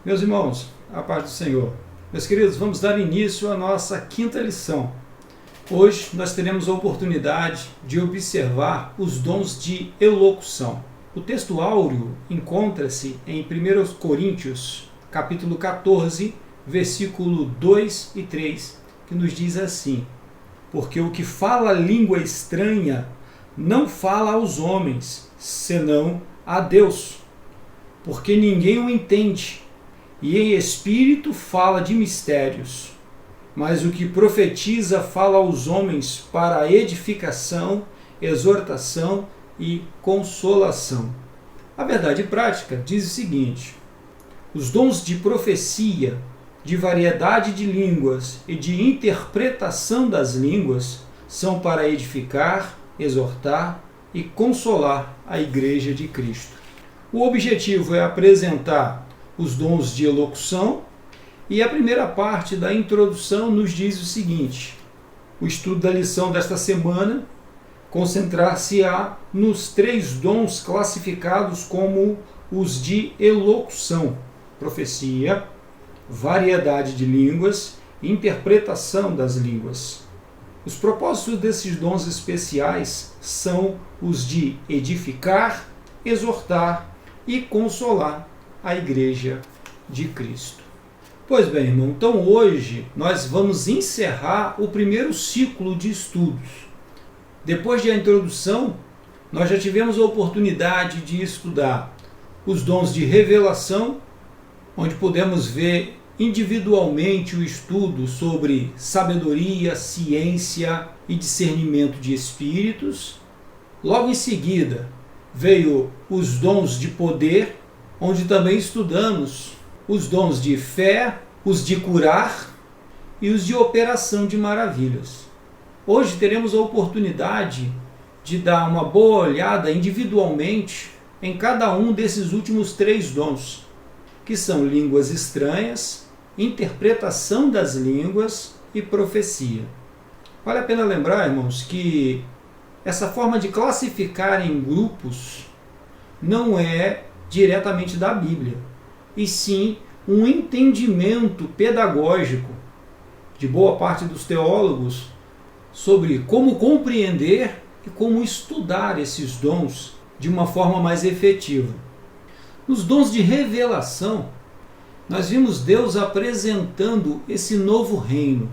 Meus irmãos, a paz do Senhor. Meus queridos, vamos dar início à nossa quinta lição. Hoje nós teremos a oportunidade de observar os dons de elocução. O texto áureo encontra-se em 1 Coríntios, capítulo 14, versículo 2 e 3, que nos diz assim: porque o que fala língua estranha não fala aos homens, senão a Deus, porque ninguém o entende, e em espírito fala de mistérios. Mas o que profetiza fala aos homens para a edificação, exortação e consolação. A verdade prática diz o seguinte: os dons de profecia, de variedade de línguas e de interpretação das línguas são para edificar, exortar e consolar a Igreja de Cristo. O objetivo é apresentar os dons de elocução, e a primeira parte da introdução nos diz o seguinte: o estudo da lição desta semana concentrar-se-á nos 3 dons classificados como os de elocução: profecia, variedade de línguas e interpretação das línguas. Os propósitos desses dons especiais são os de edificar, exortar e consolar a Igreja de Cristo. Pois bem, irmão, então hoje nós vamos encerrar o primeiro ciclo de estudos. Depois da introdução, nós já tivemos a oportunidade de estudar os dons de revelação, onde podemos ver individualmente o estudo sobre sabedoria, ciência e discernimento de espíritos. Logo em seguida, veio os dons de poder, onde também estudamos os dons de fé, os de curar e os de operação de maravilhas. Hoje teremos a oportunidade de dar uma boa olhada individualmente em cada um desses últimos 3 dons, que são línguas estranhas, interpretação das línguas e profecia. Vale a pena lembrar, irmãos, que essa forma de classificar em grupos não é diretamente da Bíblia, e sim um entendimento pedagógico de boa parte dos teólogos sobre como compreender e como estudar esses dons de uma forma mais efetiva. Nos dons de revelação, nós vimos Deus apresentando esse novo reino,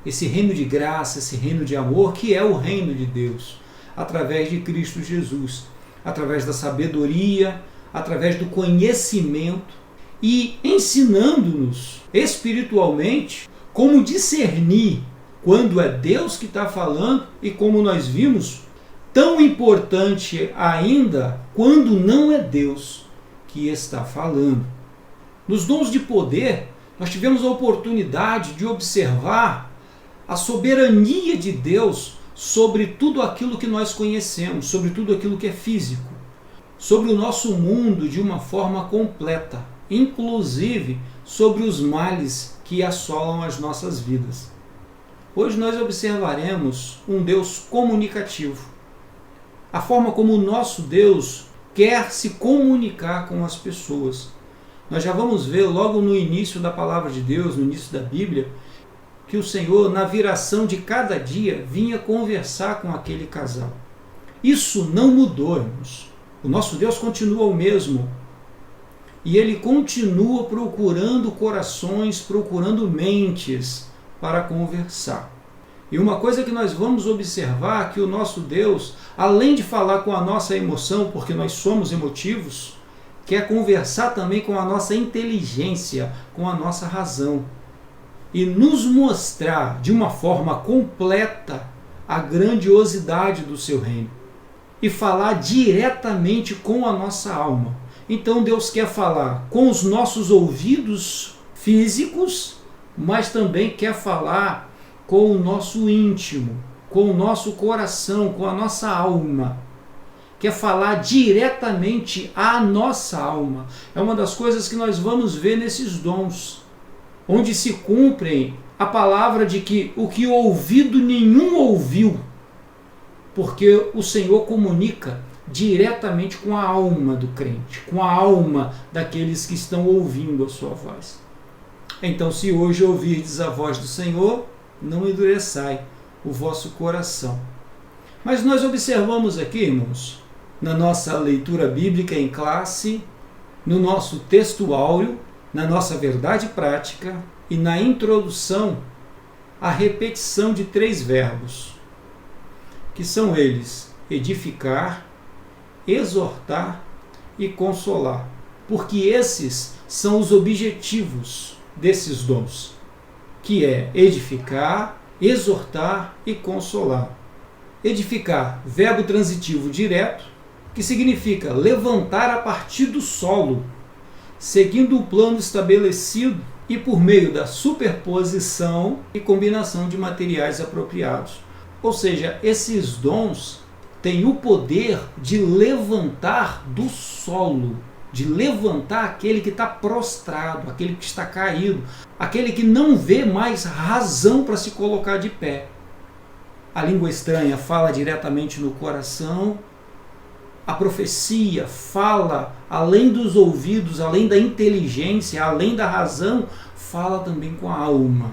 esse reino de graça, esse reino de amor, que é o reino de Deus, através de Cristo Jesus, através da sabedoria, através do conhecimento e ensinando-nos espiritualmente como discernir quando é Deus que está falando e, como nós vimos, tão importante ainda quando não é Deus que está falando. Nos dons de poder, nós tivemos a oportunidade de observar a soberania de Deus sobre tudo aquilo que nós conhecemos, sobre tudo aquilo que é físico, sobre o nosso mundo de uma forma completa, inclusive sobre os males que assolam as nossas vidas. Hoje nós observaremos um Deus comunicativo, a forma como o nosso Deus quer se comunicar com as pessoas. Nós já vamos ver logo no início da palavra de Deus, no início da Bíblia, que o Senhor, na viração de cada dia, vinha conversar com aquele casal. Isso não mudou, irmãos. O nosso Deus continua o mesmo. E Ele continua procurando corações, procurando mentes para conversar. E uma coisa que nós vamos observar é que o nosso Deus, além de falar com a nossa emoção, porque nós somos emotivos, quer conversar também com a nossa inteligência, com a nossa razão. E nos mostrar de uma forma completa a grandiosidade do seu reino. E falar diretamente com a nossa alma. Então Deus quer falar com os nossos ouvidos físicos, mas também quer falar com o nosso íntimo, com o nosso coração, com a nossa alma. Quer falar diretamente à nossa alma. É uma das coisas que nós vamos ver nesses dons, onde se cumprem a palavra de que o que ouvido nenhum ouviu, porque o Senhor comunica diretamente com a alma do crente, com a alma daqueles que estão ouvindo a sua voz. Então, se hoje ouvirdes a voz do Senhor, não endureçai o vosso coração. Mas nós observamos aqui, irmãos, na nossa leitura bíblica em classe, no nosso texto áureo, na nossa verdade prática e na introdução, a repetição de 3 verbos, que são eles: edificar, exortar e consolar. Porque esses são os objetivos desses dons, que é edificar, exortar e consolar. Edificar, verbo transitivo direto, que significa levantar a partir do solo, seguindo o plano estabelecido e por meio da superposição e combinação de materiais apropriados. Ou seja, esses dons têm o poder de levantar do solo, de levantar aquele que está prostrado, aquele que está caído, aquele que não vê mais razão para se colocar de pé. A língua estranha fala diretamente no coração, a profecia fala além dos ouvidos, além da inteligência, além da razão, fala também com a alma.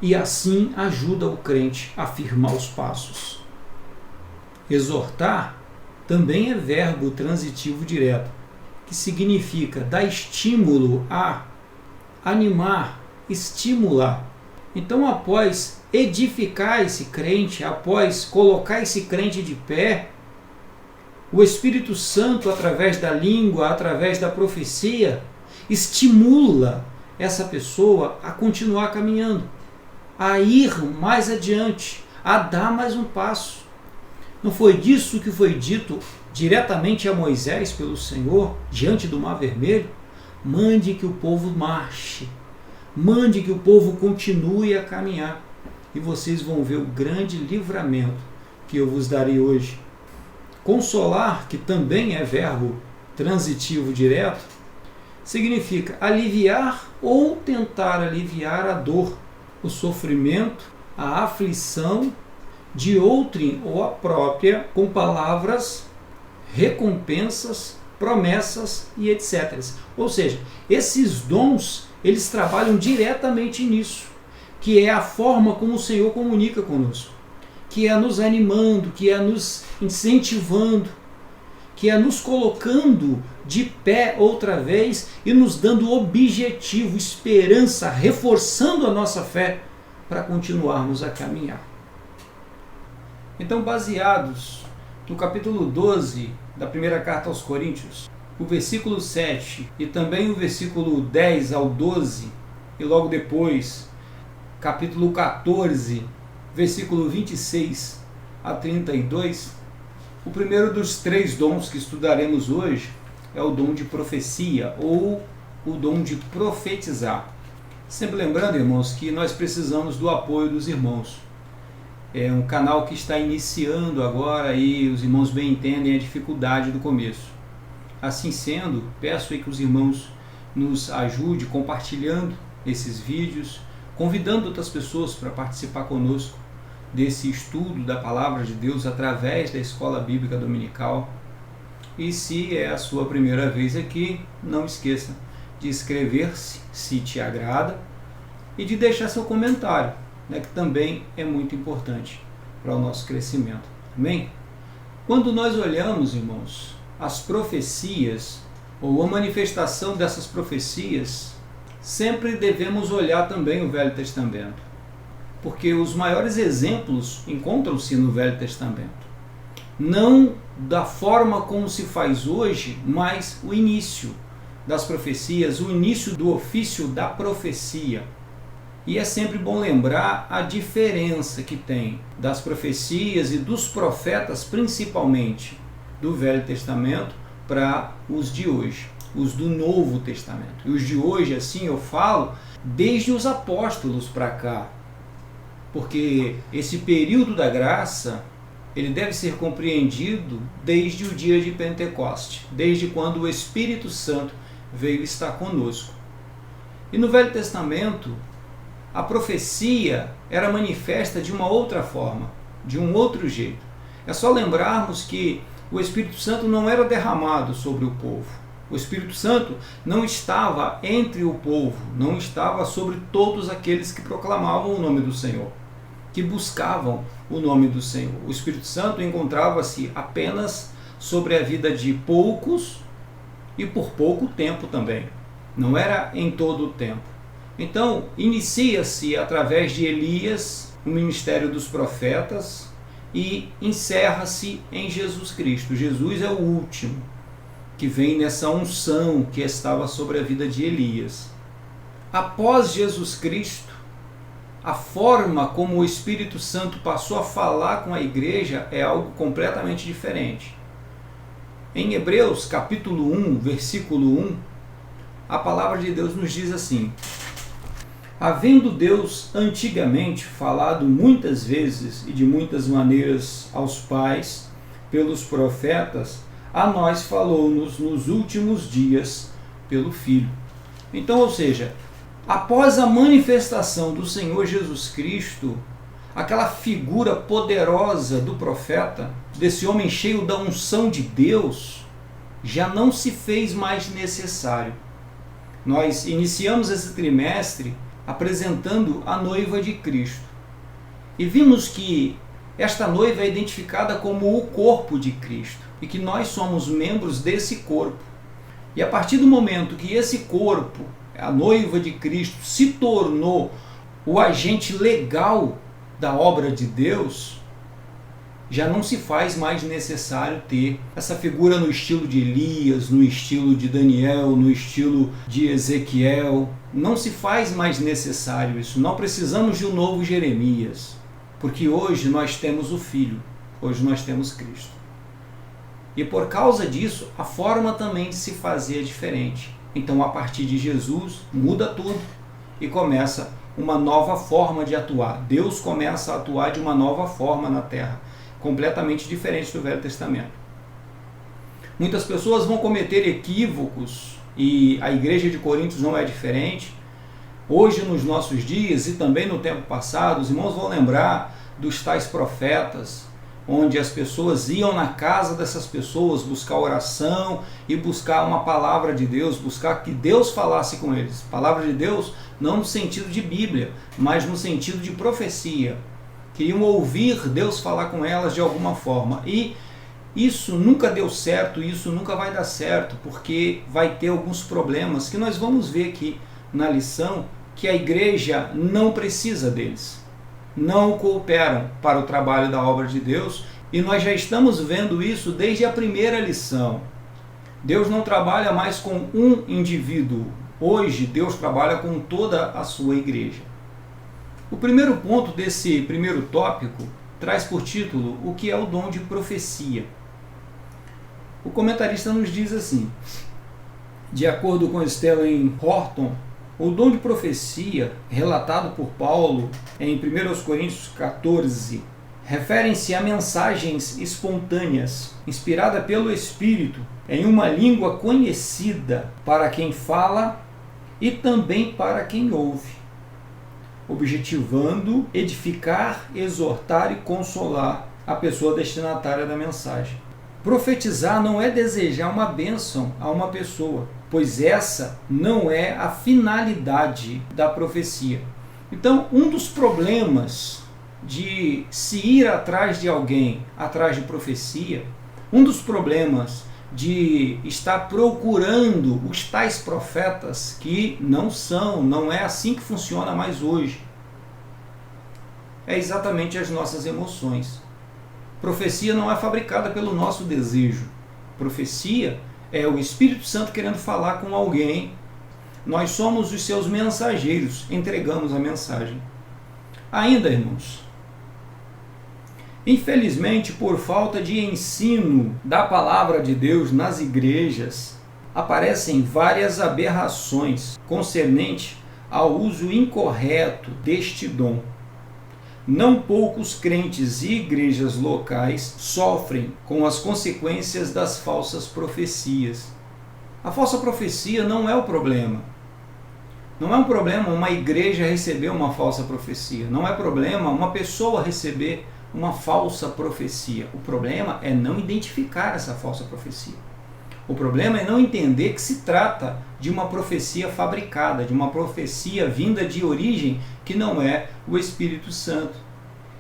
E assim ajuda o crente a firmar os passos. Exortar também é verbo transitivo direto, que significa dar estímulo a, animar, estimular. Então, após edificar esse crente, após colocar esse crente de pé, o Espírito Santo, através da língua, através da profecia, estimula essa pessoa a continuar caminhando, a ir mais adiante, a dar mais um passo. Não foi disso que foi dito diretamente a Moisés pelo Senhor, diante do Mar Vermelho? Mande que o povo marche, mande que o povo continue a caminhar, e vocês vão ver o grande livramento que eu vos darei hoje. Consolar, que também é verbo transitivo direto, significa aliviar ou tentar aliviar a dor, o sofrimento, a aflição de outrem ou a própria, com palavras, recompensas, promessas e etc. Ou seja, esses dons, eles trabalham diretamente nisso, que é a forma como o Senhor comunica conosco, que é nos animando, que é nos incentivando, que é nos colocando de pé outra vez e nos dando objetivo, esperança, reforçando a nossa fé para continuarmos a caminhar. Então, baseados no capítulo 12 da primeira carta aos Coríntios, o versículo 7 e também o versículo 10 ao 12, e logo depois, capítulo 14, versículo 26 a 32, o primeiro dos 3 dons que estudaremos hoje é o dom de profecia, ou o dom de profetizar. Sempre lembrando, irmãos, que nós precisamos do apoio dos irmãos. É um canal que está iniciando agora e os irmãos bem entendem a dificuldade do começo. Assim sendo, peço aí que os irmãos nos ajudem compartilhando esses vídeos, convidando outras pessoas para participar conosco desse estudo da Palavra de Deus através da Escola Bíblica Dominical. E se é a sua primeira vez aqui, não esqueça de inscrever-se, se te agrada, e de deixar seu comentário, que também é muito importante para o nosso crescimento. Amém? Quando nós olhamos, irmãos, as profecias, ou a manifestação dessas profecias, sempre devemos olhar também o Velho Testamento, porque os maiores exemplos encontram-se no Velho Testamento. Não da forma como se faz hoje, mas o início das profecias, o início do ofício da profecia. E é sempre bom lembrar a diferença que tem das profecias e dos profetas, principalmente do Velho Testamento, para os de hoje, os do Novo Testamento. E os de hoje, assim eu falo, desde os apóstolos para cá, porque esse período da graça, ele deve ser compreendido desde o dia de Pentecoste, desde quando o Espírito Santo veio estar conosco. E no Velho Testamento, a profecia era manifesta de uma outra forma, de um outro jeito. É só lembrarmos que o Espírito Santo não era derramado sobre o povo. O Espírito Santo não estava entre o povo, não estava sobre todos aqueles que proclamavam o nome do Senhor, que buscavam o nome do Senhor. O Espírito Santo encontrava-se apenas sobre a vida de poucos e por pouco tempo também. Não era em todo o tempo. Então, inicia-se através de Elias o ministério dos profetas e encerra-se em Jesus Cristo. Jesus é o último que vem nessa unção que estava sobre a vida de Elias. Após Jesus Cristo, a forma como o Espírito Santo passou a falar com a igreja é algo completamente diferente. Em Hebreus capítulo 1, versículo 1, a palavra de Deus nos diz assim: havendo Deus antigamente falado muitas vezes e de muitas maneiras aos pais, pelos profetas, a nós falou-nos nos últimos dias pelo Filho. Então, ou seja, após a manifestação do Senhor Jesus Cristo, aquela figura poderosa do profeta, desse homem cheio da unção de Deus, já não se fez mais necessário. Nós iniciamos esse trimestre apresentando a noiva de Cristo. E vimos que esta noiva é identificada como o corpo de Cristo e que nós somos membros desse corpo. E a partir do momento que esse corpo, a noiva de Cristo, se tornou o agente legal da obra de Deus, já não se faz mais necessário ter essa figura no estilo de Elias, no estilo de Daniel, no estilo de Ezequiel. Não se faz mais necessário isso. Não precisamos de um novo Jeremias, porque hoje nós temos o Filho, hoje nós temos Cristo. E por causa disso, a forma também de se fazer é diferente. Então, a partir de Jesus, muda tudo e começa uma nova forma de atuar. Deus começa a atuar de uma nova forma na terra, completamente diferente do Velho Testamento. Muitas pessoas vão cometer equívocos, e a igreja de Coríntios não é diferente. Hoje, nos nossos dias, e também no tempo passado, os irmãos vão lembrar dos tais profetas, onde as pessoas iam na casa dessas pessoas buscar oração e buscar uma palavra de Deus, buscar que Deus falasse com eles. Palavra de Deus não no sentido de Bíblia, mas no sentido de profecia. Queriam ouvir Deus falar com elas de alguma forma. E isso nunca deu certo, isso nunca vai dar certo, porque vai ter alguns problemas que nós vamos ver aqui na lição, que a igreja não precisa deles. Não cooperam para o trabalho da obra de Deus, e nós já estamos vendo isso desde a primeira lição. Deus não trabalha mais com um indivíduo. Hoje, Deus trabalha com toda a sua igreja. O primeiro ponto desse primeiro tópico traz por título o que é o dom de profecia. O comentarista nos diz assim: de acordo com Stellan Horton, o dom de profecia, relatado por Paulo em 1 Coríntios 14, referem-se a mensagens espontâneas, inspirada pelo Espírito, em uma língua conhecida para quem fala e também para quem ouve, objetivando edificar, exortar e consolar a pessoa destinatária da mensagem. Profetizar não é desejar uma bênção a uma pessoa, pois essa não é a finalidade da profecia. Então, um dos problemas de se ir atrás de alguém, atrás de profecia, um dos problemas de estar procurando os tais profetas que não é assim que funciona mais hoje, é exatamente as nossas emoções. Profecia não é fabricada pelo nosso desejo. Profecia é o Espírito Santo querendo falar com alguém. Nós somos os seus mensageiros, entregamos a mensagem. Ainda, irmãos, infelizmente, por falta de ensino da palavra de Deus nas igrejas, aparecem várias aberrações concernentes ao uso incorreto deste dom. Não poucos crentes e igrejas locais sofrem com as consequências das falsas profecias. A falsa profecia não é o problema. Não é um problema uma igreja receber uma falsa profecia. Não é problema uma pessoa receber uma falsa profecia. O problema é não identificar essa falsa profecia. O problema é não entender que se trata de uma profecia fabricada, de uma profecia vinda de origem que não é o Espírito Santo.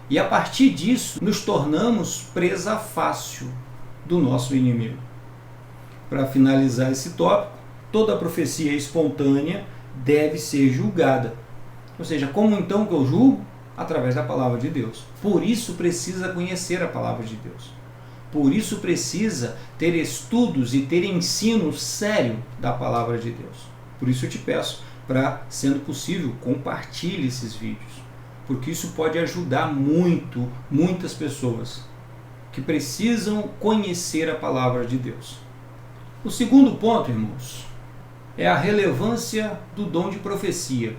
E a partir disso, nos tornamos presa fácil do nosso inimigo. Para finalizar esse tópico, toda profecia espontânea deve ser julgada. Ou seja, como então que eu julgo? Através da palavra de Deus. Por isso precisa conhecer a palavra de Deus. Por isso precisa ter estudos e ter ensino sério da palavra de Deus. Por isso eu te peço para, sendo possível, compartilhe esses vídeos. Porque isso pode ajudar muitas pessoas que precisam conhecer a palavra de Deus. O segundo ponto, irmãos, é a relevância do dom de profecia.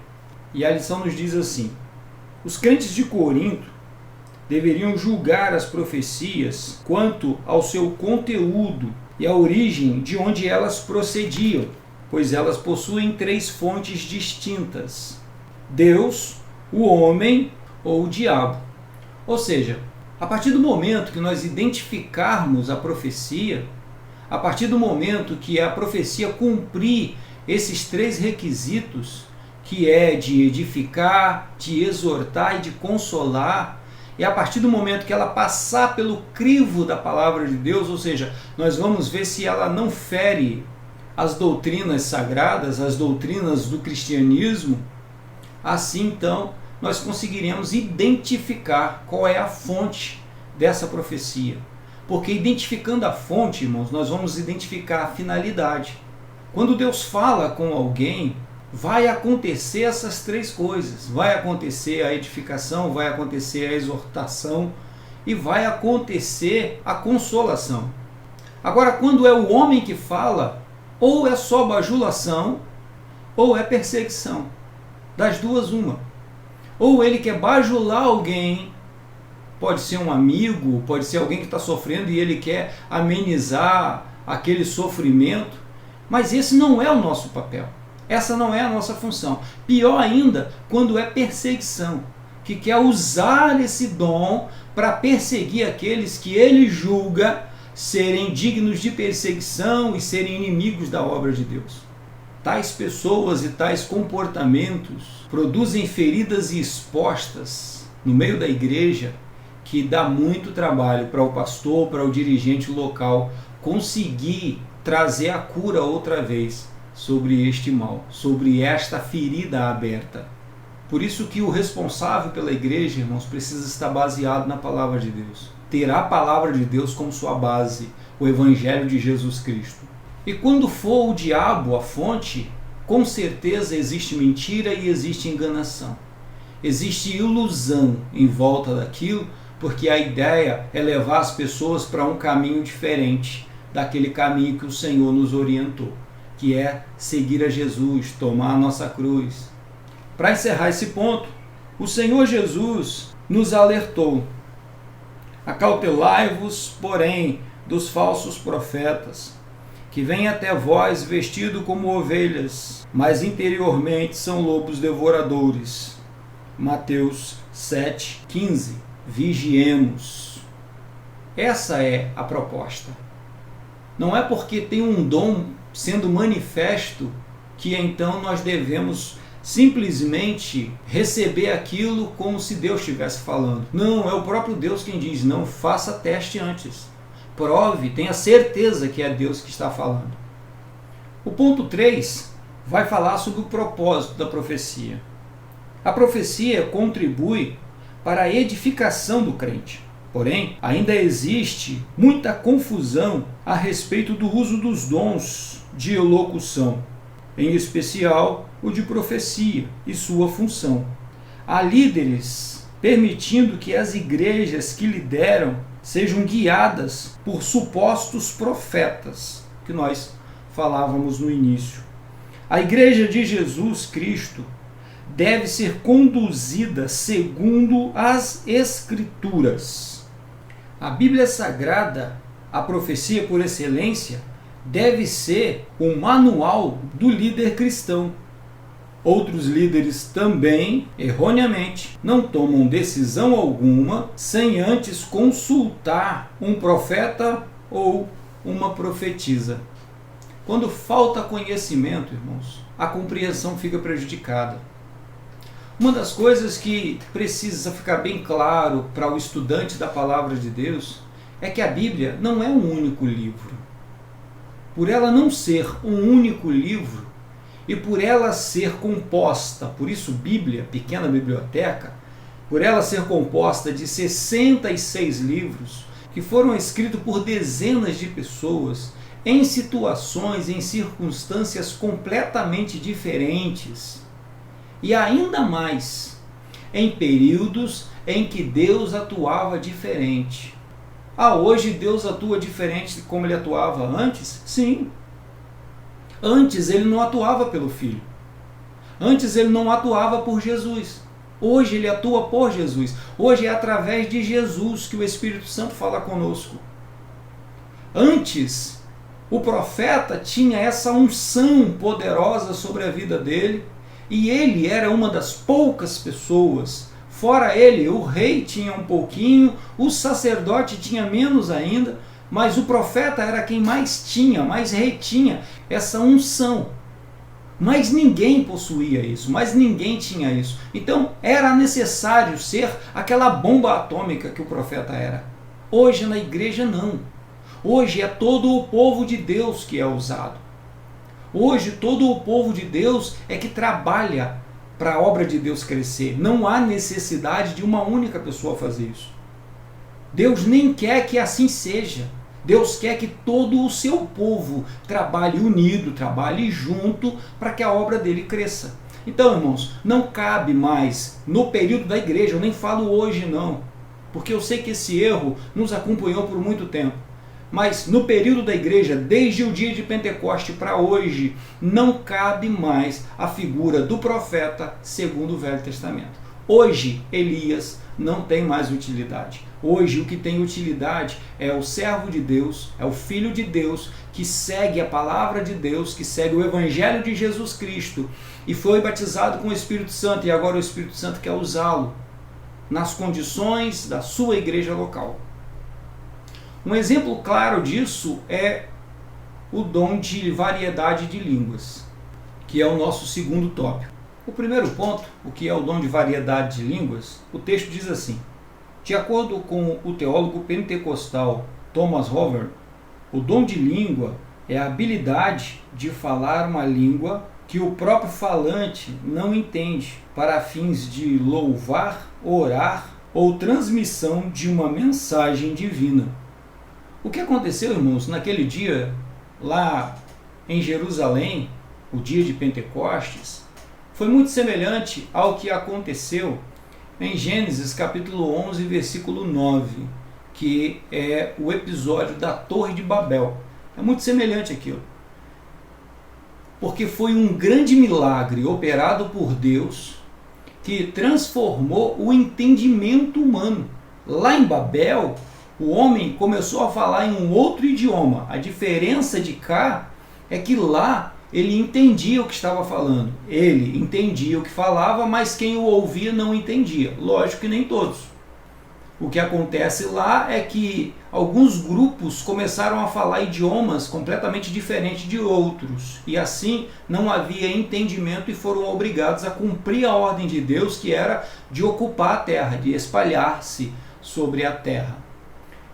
E a lição nos diz assim: os crentes de Corinto deveriam julgar as profecias quanto ao seu conteúdo e à origem de onde elas procediam, pois elas possuem 3 fontes distintas: Deus, o homem ou o diabo. Ou seja, a partir do momento que nós identificarmos a profecia, a partir do momento que a profecia cumprir esses 3 requisitos, que é de edificar, de exortar e de consolar, e a partir do momento que ela passar pelo crivo da palavra de Deus, ou seja, nós vamos ver se ela não fere as doutrinas sagradas, as doutrinas do cristianismo, assim então nós conseguiremos identificar qual é a fonte dessa profecia. Porque identificando a fonte, irmãos, nós vamos identificar a finalidade. Quando Deus fala com alguém, vai acontecer essas 3 coisas. Vai acontecer a edificação, vai acontecer a exortação e vai acontecer a consolação. Agora, quando é o homem que fala, ou é só bajulação, ou é perseguição. Das duas, uma. Ou ele quer bajular alguém, pode ser um amigo, pode ser alguém que está sofrendo e ele quer amenizar aquele sofrimento, mas esse não é o nosso papel. Essa não é a nossa função. Pior ainda, quando é perseguição, que quer usar esse dom para perseguir aqueles que ele julga serem dignos de perseguição e serem inimigos da obra de Deus. Tais pessoas e tais comportamentos produzem feridas expostas no meio da igreja que dá muito trabalho para o pastor, para o dirigente local conseguir trazer a cura outra vez sobre este mal, sobre esta ferida aberta. Por isso que o responsável pela igreja, irmãos, precisa estar baseado na palavra de Deus. Ter a palavra de Deus como sua base, o Evangelho de Jesus Cristo. E quando for o diabo a fonte, com certeza existe mentira e existe enganação. Existe ilusão em volta daquilo, porque a ideia é levar as pessoas para um caminho diferente daquele caminho que o Senhor nos orientou, que é seguir a Jesus, tomar a nossa cruz. Para encerrar esse ponto, o Senhor Jesus nos alertou: acautelai-vos, porém, dos falsos profetas, que vêm até vós vestido como ovelhas, mas interiormente são lobos devoradores. Mateus 7,15. Vigiemos. Essa é a proposta. Não é porque tem um dom sendo manifesto que então nós devemos simplesmente receber aquilo como se Deus estivesse falando. Não, é o próprio Deus quem diz: não, faça teste antes. Prove, tenha certeza que é Deus que está falando. O ponto 3 vai falar sobre o propósito da profecia. A profecia contribui para a edificação do crente. Porém, ainda existe muita confusão a respeito do uso dos dons de elocução, em especial o de profecia e sua função. Há líderes permitindo que as igrejas que lideram sejam guiadas por supostos profetas, que nós falávamos no início. A igreja de Jesus Cristo deve ser conduzida segundo as Escrituras. A Bíblia Sagrada, a profecia por excelência, deve ser o manual do líder cristão. Outros líderes também, erroneamente, não tomam decisão alguma sem antes consultar um profeta ou uma profetisa. Quando falta conhecimento, irmãos, a compreensão fica prejudicada. Uma das coisas que precisa ficar bem claro para o estudante da palavra de Deus é que a Bíblia não é um único livro. Por ela não ser um único livro e por ela ser composta, por isso Bíblia, pequena biblioteca, por ela ser composta de 66 livros que foram escritos por dezenas de pessoas em situações, em circunstâncias completamente diferentes e ainda mais em períodos em que Deus atuava diferente. Hoje Deus atua diferente de como ele atuava antes? Sim. Antes ele não atuava pelo Filho. Antes ele não atuava por Jesus. Hoje ele atua por Jesus. Hoje é através de Jesus que o Espírito Santo fala conosco. Antes, o profeta tinha essa unção poderosa sobre a vida dele e ele era uma das poucas pessoas. Fora ele, o rei tinha um pouquinho, o sacerdote tinha menos ainda, mas o profeta era quem mais tinha, mais retinha essa unção. Mas ninguém possuía isso, mas ninguém tinha isso. Então era necessário ser aquela bomba atômica que o profeta era. Hoje na igreja não. Hoje é todo o povo de Deus que é usado. Hoje todo o povo de Deus é que trabalha para a obra de Deus crescer. Não há necessidade de uma única pessoa fazer isso. Deus nem quer que assim seja. Deus quer que todo o seu povo trabalhe unido, trabalhe junto para que a obra dele cresça. Então, irmãos, não cabe mais no período da igreja, eu nem falo hoje não, porque eu sei que esse erro nos acompanhou por muito tempo. Mas no período da igreja, desde o dia de Pentecoste para hoje, não cabe mais a figura do profeta segundo o Velho Testamento. Hoje, Elias não tem mais utilidade. Hoje, o que tem utilidade é o servo de Deus, é o Filho de Deus, que segue a palavra de Deus, que segue o Evangelho de Jesus Cristo e foi batizado com o Espírito Santo e agora o Espírito Santo quer usá-lo nas condições da sua igreja local. Um exemplo claro disso é o dom de variedade de línguas, que é o nosso segundo tópico. O primeiro ponto, o que é o dom de variedade de línguas, o texto diz assim: de acordo com o teólogo pentecostal Thomas Hover, o dom de língua é a habilidade de falar uma língua que o próprio falante não entende, para fins de louvar, orar ou transmissão de uma mensagem divina. O que aconteceu, irmãos, naquele dia, lá em Jerusalém, o dia de Pentecostes, foi muito semelhante ao que aconteceu em Gênesis capítulo 11, versículo 9, que é o episódio da Torre de Babel. É muito semelhante àquilo. Porque foi um grande milagre operado por Deus que transformou o entendimento humano. Lá em Babel, o homem começou a falar em um outro idioma. A diferença de cá é que lá ele entendia o que estava falando. Ele entendia o que falava, mas quem o ouvia não entendia. Lógico que nem todos. O que acontece lá é que alguns grupos começaram a falar idiomas completamente diferentes de outros. E assim não havia entendimento e foram obrigados a cumprir a ordem de Deus, que era de ocupar a terra, de espalhar-se sobre a terra.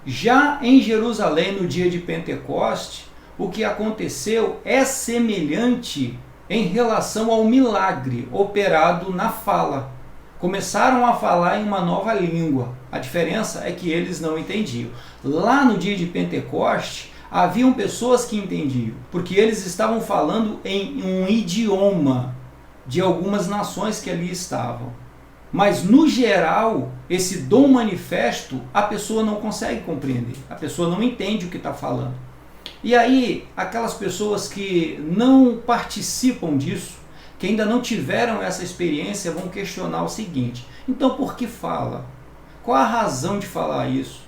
Já em Jerusalém, no dia de Pentecoste, o que aconteceu é semelhante em relação ao milagre operado na fala. Começaram a falar em uma nova língua. A diferença é que eles não entendiam. Lá no dia de Pentecoste, haviam pessoas que entendiam, porque eles estavam falando em um idioma de algumas nações que ali estavam. Mas, no geral, esse dom manifesto, a pessoa não consegue compreender. A pessoa não entende o que está falando. E aí, aquelas pessoas que não participam disso, que ainda não tiveram essa experiência, vão questionar o seguinte: então por que fala? Qual a razão de falar isso?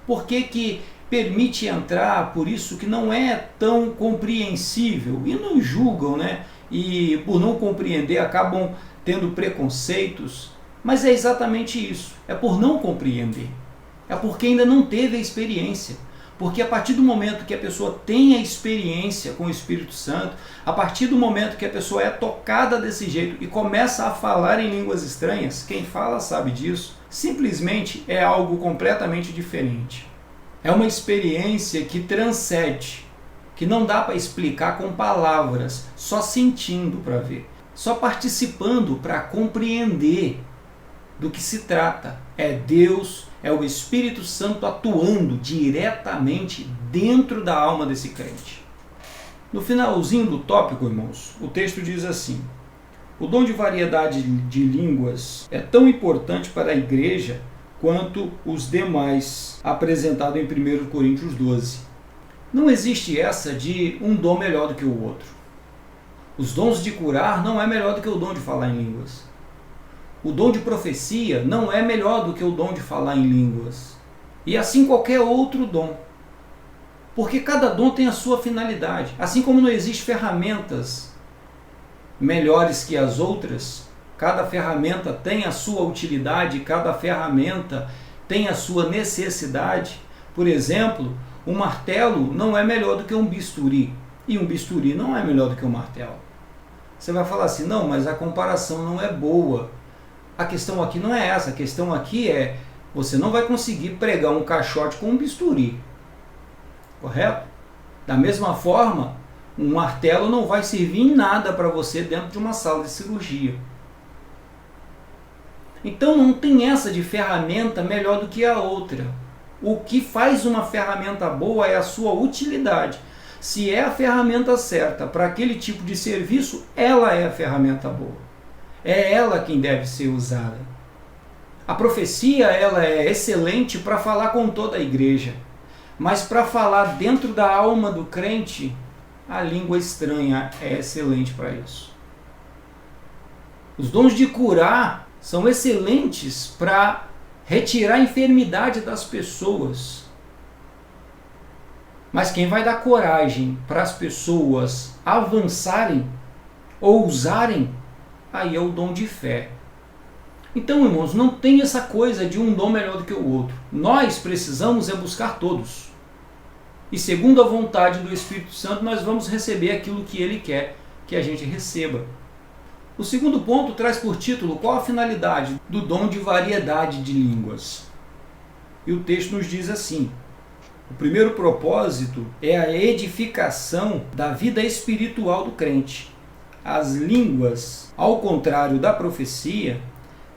Por que permite entrar por isso que não é tão compreensível? E nos julgam, né? e por não compreender acabam tendo preconceitos, mas é exatamente isso, é por não compreender, é porque ainda não teve a experiência. Porque a partir do momento que a pessoa tem a experiência com o Espírito Santo, a partir do momento que a pessoa é tocada desse jeito e começa a falar em línguas estranhas, quem fala sabe disso, simplesmente é algo completamente diferente. É uma experiência que transcende, que não dá para explicar com palavras, só sentindo para ver, só participando para compreender do que se trata. É Deus, é o Espírito Santo atuando diretamente dentro da alma desse crente. No finalzinho do tópico, irmãos, o texto diz assim: o dom de variedade de línguas é tão importante para a igreja quanto os demais, apresentado em 1 Coríntios 12. Não existe essa de um dom melhor do que o outro. Os dons de curar não é melhor do que o dom de falar em línguas. O dom de profecia não é melhor do que o dom de falar em línguas. E assim qualquer outro dom. Porque cada dom tem a sua finalidade. Assim como não existem ferramentas melhores que as outras, cada ferramenta tem a sua utilidade, cada ferramenta tem a sua necessidade. Por exemplo, um martelo não é melhor do que um bisturi. E um bisturi não é melhor do que um martelo. Você vai falar assim, não, mas a comparação não é boa. A questão aqui não é essa, a questão aqui é, você não vai conseguir pregar um caixote com um bisturi, correto? Da mesma forma, um martelo não vai servir em nada para você dentro de uma sala de cirurgia. Então não tem essa de ferramenta melhor do que a outra. O que faz uma ferramenta boa é a sua utilidade. Se é a ferramenta certa para aquele tipo de serviço, ela é a ferramenta boa. É ela quem deve ser usada. A profecia ela é excelente para falar com toda a igreja, mas para falar dentro da alma do crente, a língua estranha é excelente para isso. Os dons de curar são excelentes para retirar a enfermidade das pessoas. Mas quem vai dar coragem para as pessoas avançarem ou usarem, aí é o dom de fé. Então, irmãos, não tem essa coisa de um dom melhor do que o outro. Nós precisamos é buscar todos. E segundo a vontade do Espírito Santo, nós vamos receber aquilo que Ele quer que a gente receba. O segundo ponto traz por título qual a finalidade do dom de variedade de línguas. E o texto nos diz assim: o primeiro propósito é a edificação da vida espiritual do crente. As línguas, ao contrário da profecia,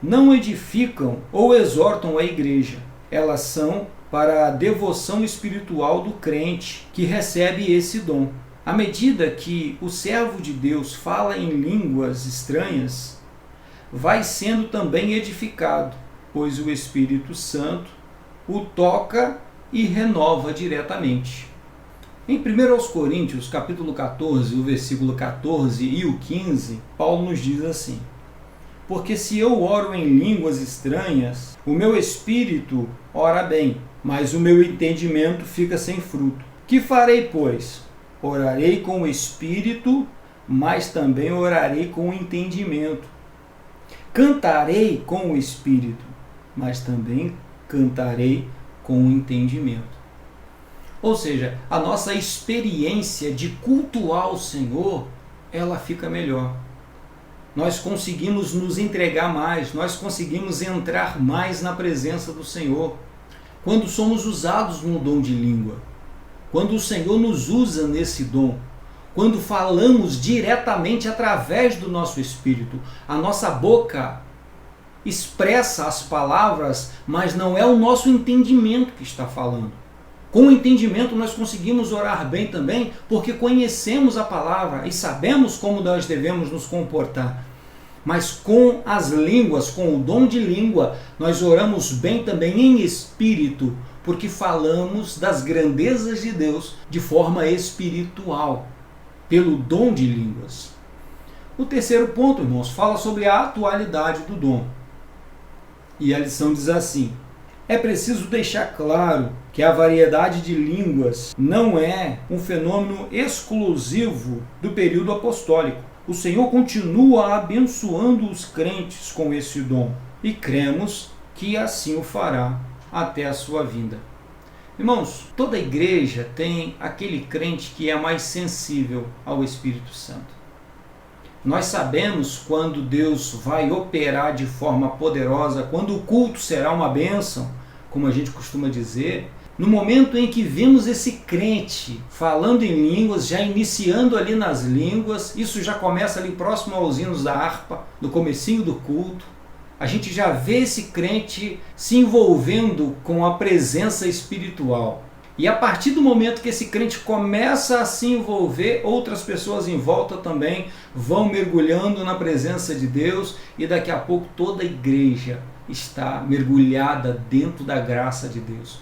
não edificam ou exortam a igreja. Elas são para a devoção espiritual do crente que recebe esse dom. À medida que o servo de Deus fala em línguas estranhas, vai sendo também edificado, pois o Espírito Santo o toca e renova diretamente. Em 1 Coríntios, capítulo 14, o versículo 14 e o 15, Paulo nos diz assim: porque se eu oro em línguas estranhas, o meu espírito ora bem, mas o meu entendimento fica sem fruto. Que farei, pois? Orarei com o espírito, mas também orarei com o entendimento. Cantarei com o espírito, mas também cantarei com o entendimento. Ou seja, a nossa experiência de cultuar o Senhor, ela fica melhor. Nós conseguimos nos entregar mais, nós conseguimos entrar mais na presença do Senhor. Quando somos usados no dom de língua, quando o Senhor nos usa nesse dom, quando falamos diretamente através do nosso espírito, a nossa boca expressa as palavras, mas não é o nosso entendimento que está falando. Com o entendimento nós conseguimos orar bem também, porque conhecemos a palavra e sabemos como nós devemos nos comportar. Mas com as línguas, com o dom de língua, nós oramos bem também em espírito, porque falamos das grandezas de Deus de forma espiritual, pelo dom de línguas. O terceiro ponto, irmãos, fala sobre a atualidade do dom. E a lição diz assim: é preciso deixar claro que a variedade de línguas não é um fenômeno exclusivo do período apostólico. o Senhor continua abençoando os crentes com esse dom e cremos que assim o fará até a sua vinda. Irmãos, toda igreja tem aquele crente que é mais sensível ao Espírito Santo. Nós sabemos quando Deus vai operar de forma poderosa, quando o culto será uma bênção, como a gente costuma dizer, no momento em que vemos esse crente falando em línguas, já iniciando ali nas línguas, isso já começa ali próximo aos hinos da harpa, no comecinho do culto, a gente já vê esse crente se envolvendo com a presença espiritual. E a partir do momento que esse crente começa a se envolver, outras pessoas em volta também vão mergulhando na presença de Deus e daqui a pouco toda a igreja está mergulhada dentro da graça de Deus.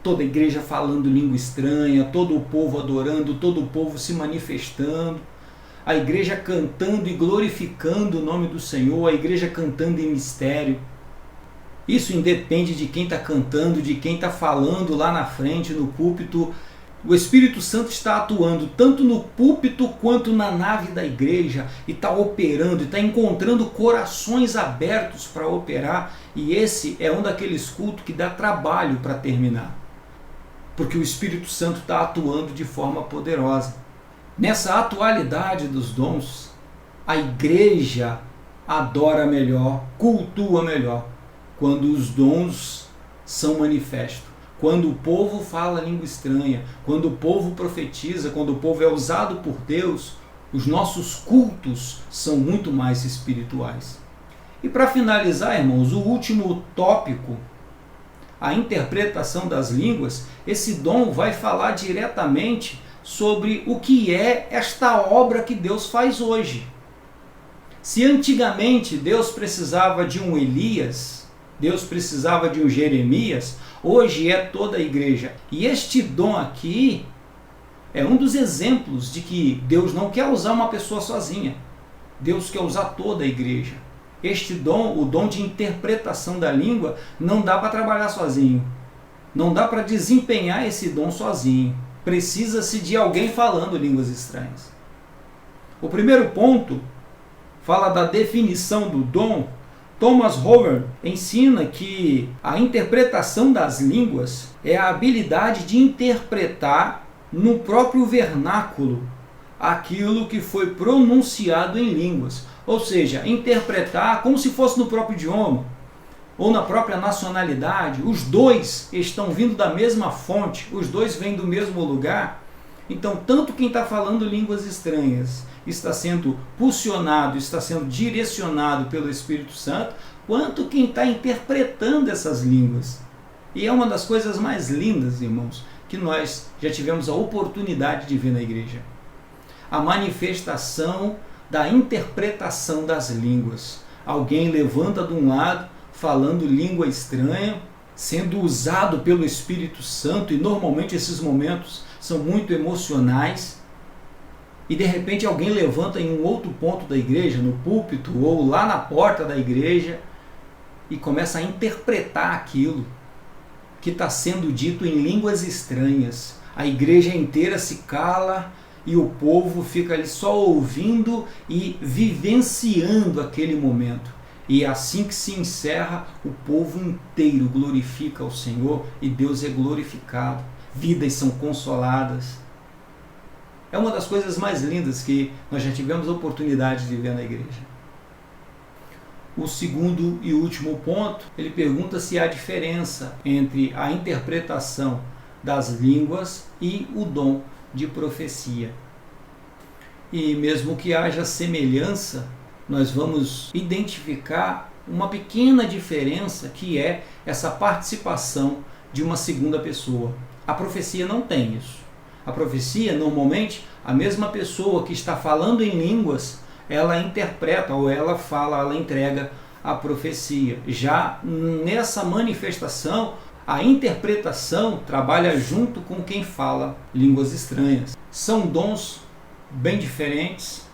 Toda a igreja falando língua estranha, todo o povo adorando, todo o povo se manifestando, a igreja cantando e glorificando o nome do Senhor, a igreja cantando em mistério. Isso independe de quem está cantando, de quem está falando lá na frente, no púlpito. O Espírito Santo está atuando tanto no púlpito quanto na nave da igreja e está operando, e está encontrando corações abertos para operar. E esse é um daqueles cultos que dá trabalho para terminar, porque o Espírito Santo está atuando de forma poderosa. Nessa atualidade dos dons, a igreja adora melhor, cultua melhor, quando os dons são manifestos, quando o povo fala língua estranha, quando o povo profetiza, quando o povo é usado por Deus, os nossos cultos são muito mais espirituais. E para finalizar, irmãos, o último tópico, a interpretação das línguas, esse dom vai falar diretamente sobre o que é esta obra que Deus faz hoje. Se antigamente Deus precisava de um Elias, Deus precisava de um Jeremias, hoje é toda a igreja. E este dom aqui é um dos exemplos de que Deus não quer usar uma pessoa sozinha. Deus quer usar toda a igreja. Este dom, o dom de interpretação da língua, não dá para trabalhar sozinho. Não dá para desempenhar esse dom sozinho. Precisa-se de alguém falando línguas estranhas. O primeiro ponto fala da definição do dom. Thomas Howard ensina que a interpretação das línguas é a habilidade de interpretar no próprio vernáculo aquilo que foi pronunciado em línguas. Ou seja, interpretar como se fosse no próprio idioma ou na própria nacionalidade. Os dois estão vindo da mesma fonte, os dois vêm do mesmo lugar. Então, tanto quem está falando línguas estranhas está sendo pulsionado, está sendo direcionado pelo Espírito Santo, quanto quem está interpretando essas línguas. E é uma das coisas mais lindas, irmãos, que nós já tivemos a oportunidade de ver na igreja. A manifestação da interpretação das línguas. Alguém levanta de um lado, falando língua estranha, sendo usado pelo Espírito Santo, e normalmente esses momentos são muito emocionais, e de repente alguém levanta em um outro ponto da igreja, no púlpito ou lá na porta da igreja, e começa a interpretar aquilo que está sendo dito em línguas estranhas. A igreja inteira se cala e o povo fica ali só ouvindo e vivenciando aquele momento. E assim que se encerra, o povo inteiro glorifica ao Senhor e Deus é glorificado. Vidas são consoladas. É uma das coisas mais lindas que nós já tivemos a oportunidade de ver na igreja. O segundo e último ponto, ele pergunta se há diferença entre a interpretação das línguas e o dom de profecia. E mesmo que haja semelhança, nós vamos identificar uma pequena diferença, que é essa participação de uma segunda pessoa. A profecia não tem isso. A profecia, normalmente, a mesma pessoa que está falando em línguas, ela interpreta, ou ela fala, ela entrega a profecia. Já nessa manifestação, a interpretação trabalha junto com quem fala línguas estranhas. São dons bem diferentes,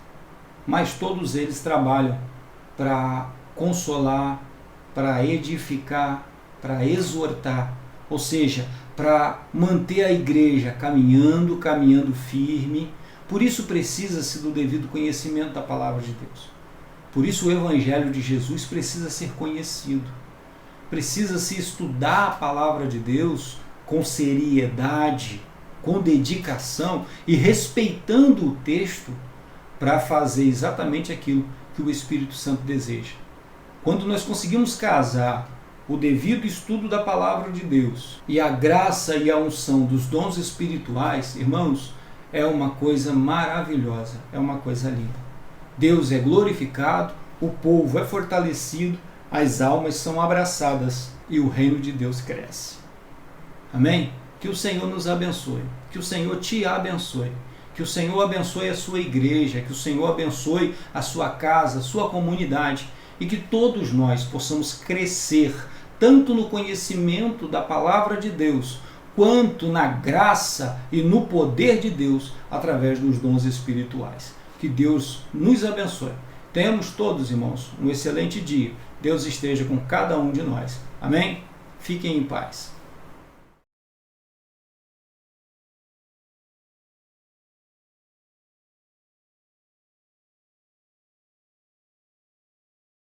mas todos eles trabalham para consolar, para edificar, para exortar, ou seja, para manter a igreja caminhando firme, Por isso precisa-se do devido conhecimento da palavra de Deus. Por isso o Evangelho de Jesus precisa ser conhecido. Precisa-se estudar a palavra de Deus com seriedade, com dedicação e respeitando o texto para fazer exatamente aquilo que o Espírito Santo deseja. Quando nós conseguimos casar o devido estudo da palavra de Deus e a graça e a unção dos dons espirituais, irmãos, é uma coisa maravilhosa, é uma coisa linda. Deus é glorificado, o povo é fortalecido, as almas são abraçadas e o reino de Deus cresce. Amém? Que o Senhor nos abençoe, que o Senhor te abençoe, que o Senhor abençoe a sua igreja, que o Senhor abençoe a sua casa, a sua comunidade e que todos nós possamos crescer tanto no conhecimento da palavra de Deus, quanto na graça e no poder de Deus através dos dons espirituais. Que Deus nos abençoe. Tenhamos todos, irmãos, um excelente dia. Deus esteja com cada um de nós. Amém? Fiquem em paz.